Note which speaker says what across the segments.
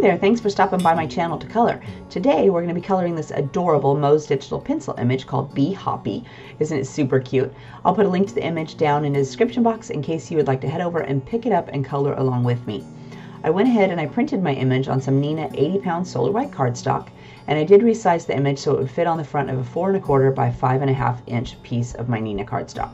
Speaker 1: there, thanks for stopping by my channel to color. Today we're going to be coloring this adorable Moe's Digital pencil image called Be Hoppy. Isn't it super cute? I'll put a link to the image down in the description box in case you would like to head over and pick it up and color along with me. I went ahead and I printed my image on some Neenah 80-pound solar white cardstock, and I did resize the image so it would fit on the front of a 4 1/4 by 5 1/2 inch piece of my Neenah cardstock.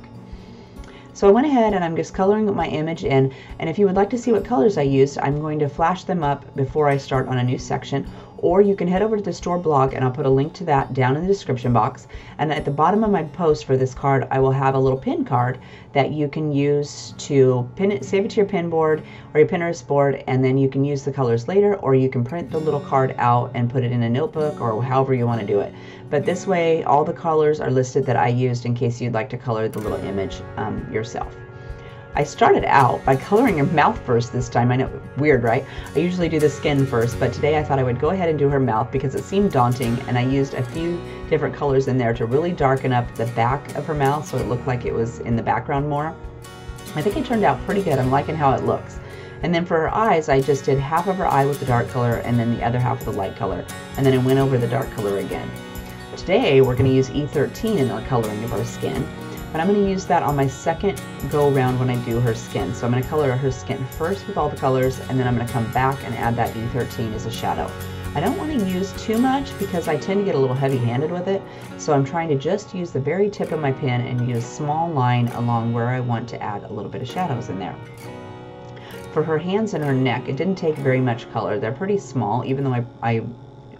Speaker 1: So I went ahead and I'm just coloring my image in, and if you would like to see what colors I used, I'm going to flash them up before I start on a new section, or you can head over to the store blog and I'll put a link to that down in the description box. And at the bottom of my post for this card, I will have a little pin card that you can use to pin it, save it to your pin board or your Pinterest board, and then you can use the colors later, or you can print the little card out and put it in a notebook or however you want to do it. But this way, all the colors are listed that I used in case you'd like to color the little image yourself. I started out by coloring her mouth first this time. I know, weird, right? I usually do the skin first, but today I thought I would go ahead and do her mouth because it seemed daunting, and I used a few different colors in there to really darken up the back of her mouth so it looked like it was in the background more. I think it turned out pretty good. I'm liking how it looks. And then for her eyes, I just did half of her eye with the dark color and then the other half with the light color, and then I went over the dark color again. Today we're going to use E13 in our coloring of our skin. But I'm going to use that on my second go around when I do her skin. So I'm going to color her skin first with all the colors, and then I'm going to come back and add that E13 as a shadow. I don't want to use too much because I tend to get a little heavy-handed with it. So I'm trying to just use the very tip of my pen and use a small line along where I want to add a little bit of shadows in there. For her hands and her neck, it didn't take very much color. They're pretty small, even though I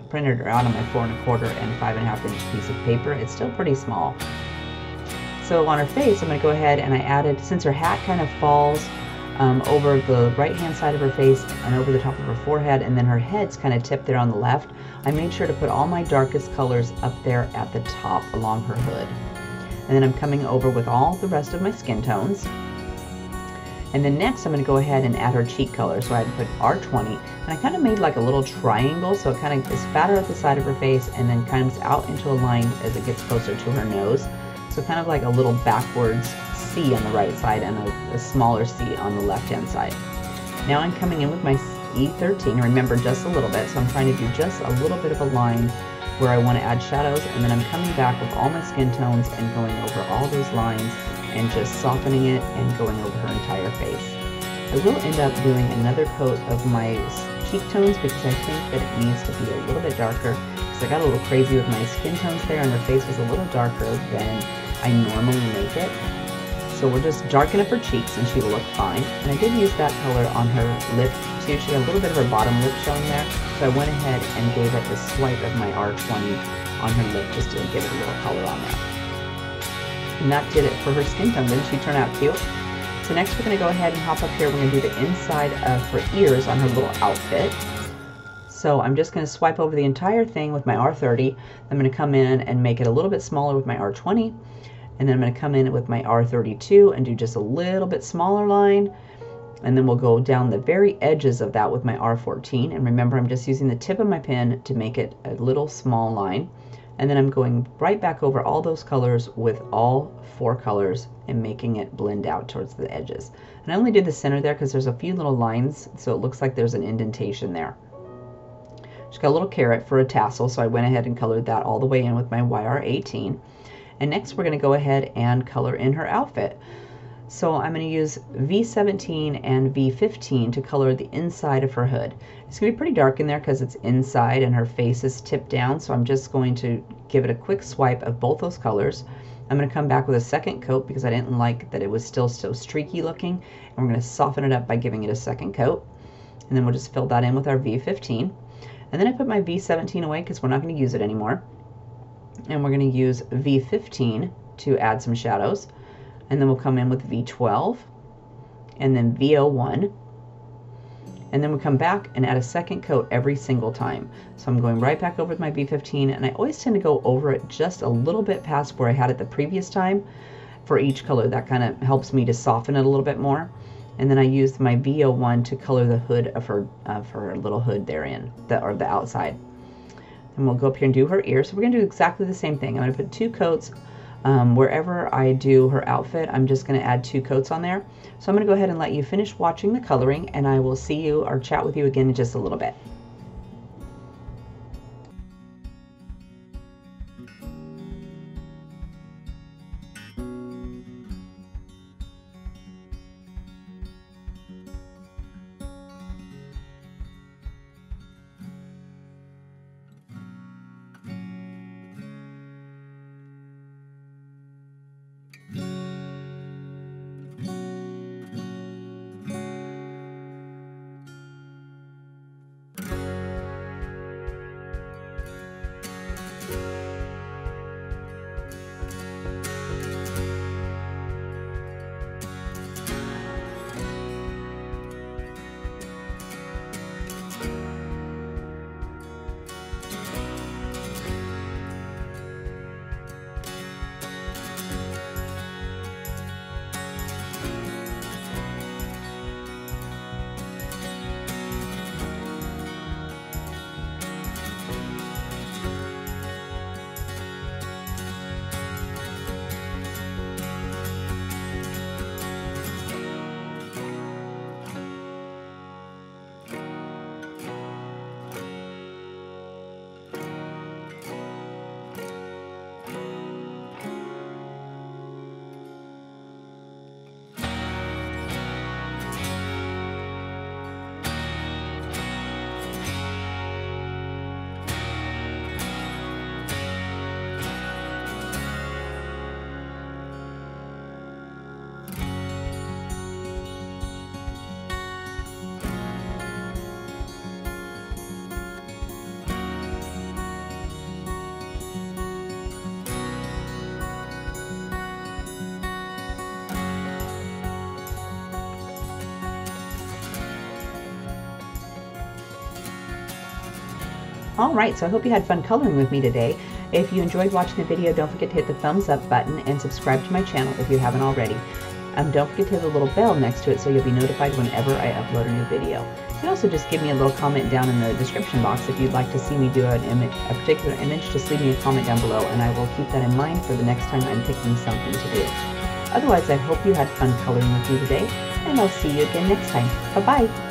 Speaker 1: printed her out on my 4 1/4 and 5 1/2 inch piece of paper. It's still pretty small. So on her face, I'm going to go ahead and I added, since her hat kind of falls over the right-hand side of her face and over the top of her forehead, and then her head's kind of tipped there on the left, I made sure to put all my darkest colors up there at the top along her hood. And then I'm coming over with all the rest of my skin tones. And then next I'm going to go ahead and add her cheek color. So I put R20, and I kind of made like a little triangle, so it kind of is fatter at the side of her face and then comes out into a line as it gets closer to her nose. So kind of like a little backwards C on the right side and a smaller C on the left-hand side. Now I'm coming in with my E13, remember, just a little bit, so I'm trying to do just a little bit of a line where I want to add shadows, and then I'm coming back with all my skin tones and going over all those lines and just softening it and going over her entire face. I will end up doing another coat of my cheek tones because I think that it needs to be a little bit darker, because I got a little crazy with my skin tones there and her face was a little darker than I normally make it. So we'll just darken up her cheeks and she will look fine. And I did use that color on her lip too. She had a little bit of her bottom lip showing there. So I went ahead and gave it a swipe of my R20 on her lip just to give it a little color on there. And that did it for her skin tone. Didn't she turn out cute? So next we're going to go ahead and hop up here. We're going to do the inside of her ears on her little outfit. So I'm just going to swipe over the entire thing with my R30. I'm going to come in and make it a little bit smaller with my R20. And then I'm going to come in with my R32 and do just a little bit smaller line. And then we'll go down the very edges of that with my R14. And remember, I'm just using the tip of my pen to make it a little small line. And then I'm going right back over all those colors with all 4 colors and making it blend out towards the edges. And I only did the center there because there's a few little lines, so it looks like there's an indentation there. She's got a little carrot for a tassel, so I went ahead and colored that all the way in with my YR18. And next we're going to go ahead and color in her outfit. So I'm going to use V17 and V15 to color the inside of her hood. It's going to be pretty dark in there because it's inside and her face is tipped down, so I'm just going to give it a quick swipe of both those colors. I'm going to come back with a second coat because I didn't like that it was still so streaky looking, and we're going to soften it up by giving it a second coat. And then we'll just fill that in with our V15. And then I put my V17 away because we're not going to use it anymore. And we're going to use V15 to add some shadows. And then we'll come in with V12 and then V01. And then we'll come back and add a second coat every single time. So I'm going right back over with my V15, and I always tend to go over it just a little bit past where I had it the previous time for each color. That kind of helps me to soften it a little bit more. And then I used my V01 to color the hood of her little hood therein, or the outside. And we'll go up here and do her ears. So we're going to do exactly the same thing. I'm going to put 2 coats wherever I do her outfit. I'm just going to add 2 coats on there. So I'm going to go ahead and let you finish watching the coloring, and I will see you or chat with you again in just a little bit. Alright, so I hope you had fun coloring with me today. If you enjoyed watching the video, don't forget to hit the thumbs up button and subscribe to my channel if you haven't already. Don't forget to hit the little bell next to it so you'll be notified whenever I upload a new video. You can also just give me a little comment down in the description box if you'd like to see me do a particular image. Just leave me a comment down below and I will keep that in mind for the next time I'm picking something to do. Otherwise, I hope you had fun coloring with me today, and I'll see you again next time. Bye-bye!